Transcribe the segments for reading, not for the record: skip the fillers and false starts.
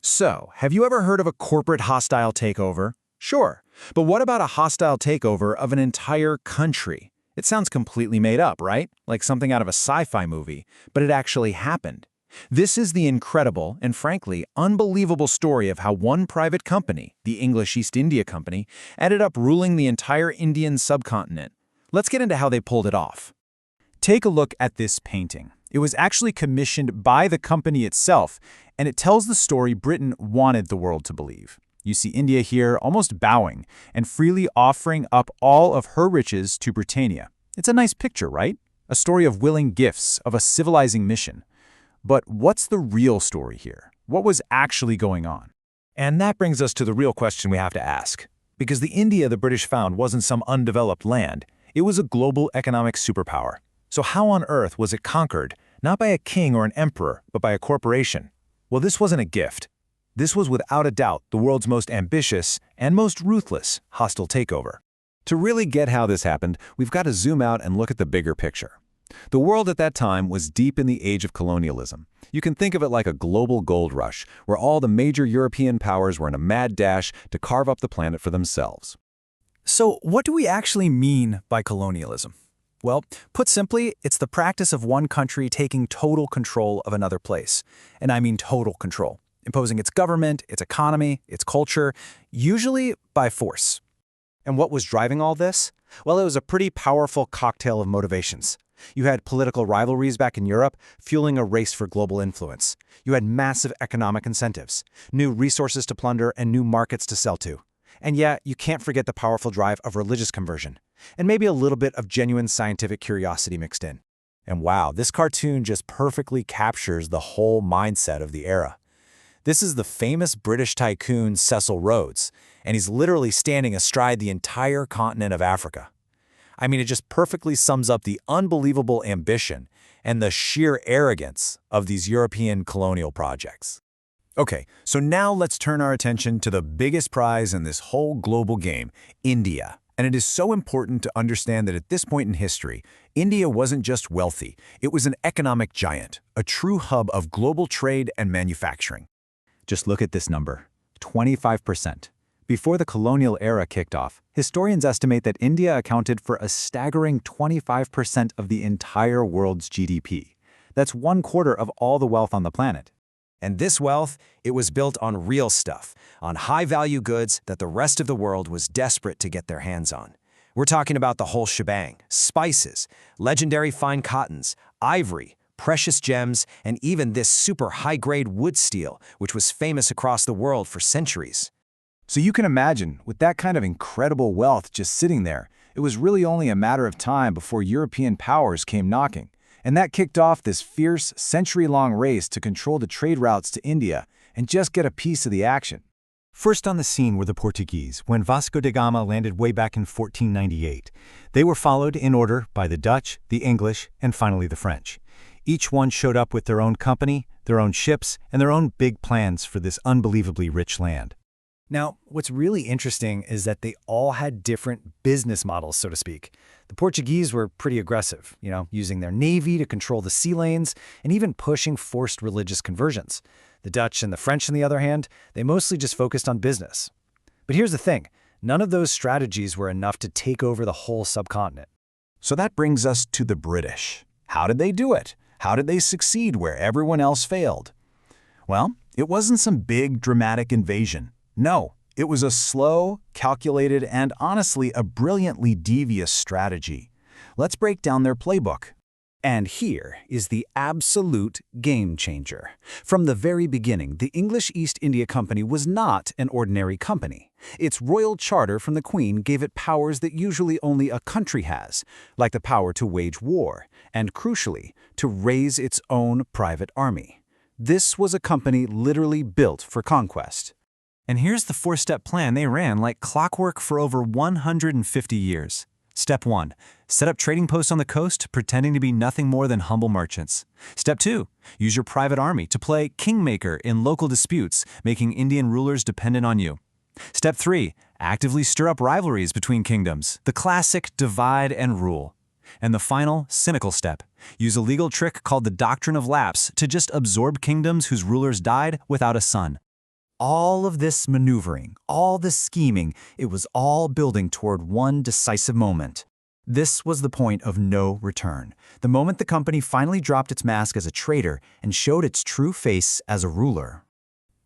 So, have you ever heard of a corporate hostile takeover? Sure. But what about a hostile takeover of an entire country? It sounds completely made up, right? Like something out of a sci-fi movie, but it actually happened. This is the incredible and frankly unbelievable story of how one private company, the English East India Company, ended up ruling the entire Indian subcontinent. Let's get into how they pulled it off. Take a look at this painting. It was actually commissioned by the company itself, and it tells the story Britain wanted the world to believe. You see India here almost bowing and freely offering up all of her riches to Britannia. It's a nice picture, right? A story of willing gifts, of a civilizing mission. But what's the real story here? What was actually going on? And that brings us to the real question we have to ask. Because the India the British found wasn't some undeveloped land, it was a global economic superpower. So how on earth was it conquered, not by a king or an emperor, but by a corporation? Well, this wasn't a gift. This was without a doubt the world's most ambitious and most ruthless hostile takeover. To really get how this happened, we've got to zoom out and look at the bigger picture. The world at that time was deep in the age of colonialism. You can think of it like a global gold rush, where all the major European powers were in a mad dash to carve up the planet for themselves. So what do we actually mean by colonialism? Well, put simply, it's the practice of one country taking total control of another place. And I mean total control, imposing its government, its economy, its culture, usually by force. And what was driving all this? Well, it was a pretty powerful cocktail of motivations. You had political rivalries back in Europe, fueling a race for global influence. You had massive economic incentives, new resources to plunder, and new markets to sell to. And yeah, you can't forget the powerful drive of religious conversion, and maybe a little bit of genuine scientific curiosity mixed in. And wow, this cartoon just perfectly captures the whole mindset of the era. This is the famous British tycoon Cecil Rhodes, and he's literally standing astride the entire continent of Africa. I mean, it just perfectly sums up the unbelievable ambition and the sheer arrogance of these European colonial projects. Okay, so now let's turn our attention to the biggest prize in this whole global game, India. And it is so important to understand that at this point in history, India wasn't just wealthy, it was an economic giant, a true hub of global trade and manufacturing. Just look at this number, 25%. Before the colonial era kicked off, historians estimate that India accounted for a staggering 25% of the entire world's GDP. That's 1/4 of all the wealth on the planet. And this wealth, it was built on real stuff, on high-value goods that the rest of the world was desperate to get their hands on. We're talking about the whole shebang: spices, legendary fine cottons, ivory, precious gems, and even this super high-grade wood steel, which was famous across the world for centuries. So you can imagine, with that kind of incredible wealth just sitting there, it was really only a matter of time before European powers came knocking. And that kicked off this fierce, century-long race to control the trade routes to India and just get a piece of the action. First on the scene were the Portuguese, when Vasco da Gama landed way back in 1498. They were followed in order by the Dutch, the English, and finally the French. Each one showed up with their own company, their own ships, and their own big plans for this unbelievably rich land. Now, what's really interesting is that they all had different business models, so to speak. The Portuguese were pretty aggressive, using their navy to control the sea lanes and even pushing forced religious conversions. The Dutch and the French, on the other hand, they mostly just focused on business. But here's the thing, none of those strategies were enough to take over the whole subcontinent. So that brings us to the British. How did they do it? How did they succeed where everyone else failed? Well, it wasn't some big, dramatic invasion. No, it was a slow, calculated, and honestly a brilliantly devious strategy. Let's break down their playbook. And here is the absolute game changer. From the very beginning, the English East India Company was not an ordinary company. Its royal charter from the Queen gave it powers that usually only a country has, like the power to wage war, and crucially, to raise its own private army. This was a company literally built for conquest. And here's the 4-step plan they ran like clockwork for over 150 years. Step 1. Set up trading posts on the coast, pretending to be nothing more than humble merchants. Step 2. Use your private army to play kingmaker in local disputes, making Indian rulers dependent on you. Step 3. Actively stir up rivalries between kingdoms, the classic divide and rule. And the final, cynical step. Use a legal trick called the doctrine of lapse to just absorb kingdoms whose rulers died without a son. All of this maneuvering, all this scheming, it was all building toward one decisive moment. This was the point of no return, the moment the company finally dropped its mask as a traitor and showed its true face as a ruler.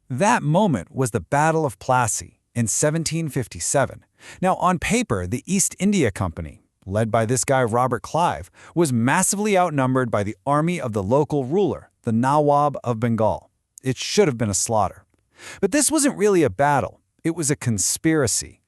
That moment was the Battle of Plassey in 1757. Now, on paper, the East India Company, led by this guy Robert Clive, was massively outnumbered by the army of the local ruler, the Nawab of Bengal. It should have been a slaughter. But this wasn't really a battle. It was a conspiracy.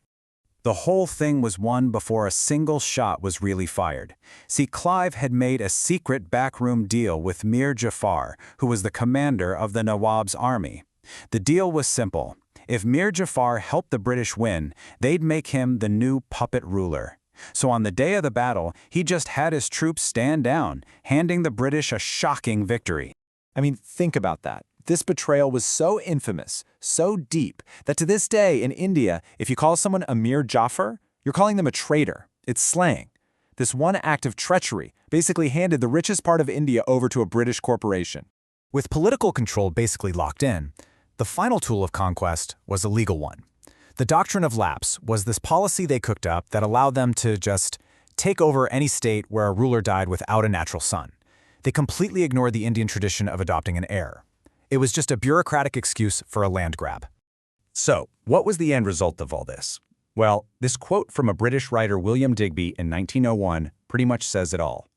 The whole thing was won before a single shot was really fired. See, Clive had made a secret backroom deal with Mir Jafar, who was the commander of the Nawab's army. The deal was simple. If Mir Jafar helped the British win, they'd make him the new puppet ruler. So on the day of the battle, he just had his troops stand down, handing the British a shocking victory. I mean, think about that. This betrayal was so infamous, so deep, that to this day in India, if you call someone a Mir Jafar, you're calling them a traitor. It's slang. This one act of treachery basically handed the richest part of India over to a British corporation. With political control basically locked in, the final tool of conquest was a legal one. The doctrine of lapse was this policy they cooked up that allowed them to just take over any state where a ruler died without a natural son. They completely ignored the Indian tradition of adopting an heir. It was just a bureaucratic excuse for a land grab. So, what was the end result of all this? Well, this quote from a British writer, William Digby, in 1901 pretty much says it all.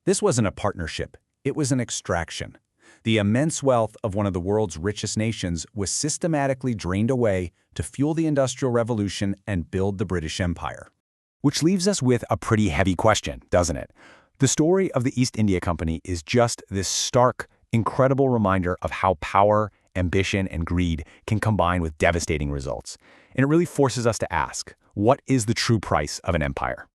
This wasn't a partnership, it was an extraction. The immense wealth of one of the world's richest nations was systematically drained away to fuel the Industrial Revolution and build the British Empire. Which leaves us with a pretty heavy question, doesn't it? The story of the East India Company is just this stark, incredible reminder of how power, ambition, and greed can combine with devastating results. And it really forces us to ask, what is the true price of an empire?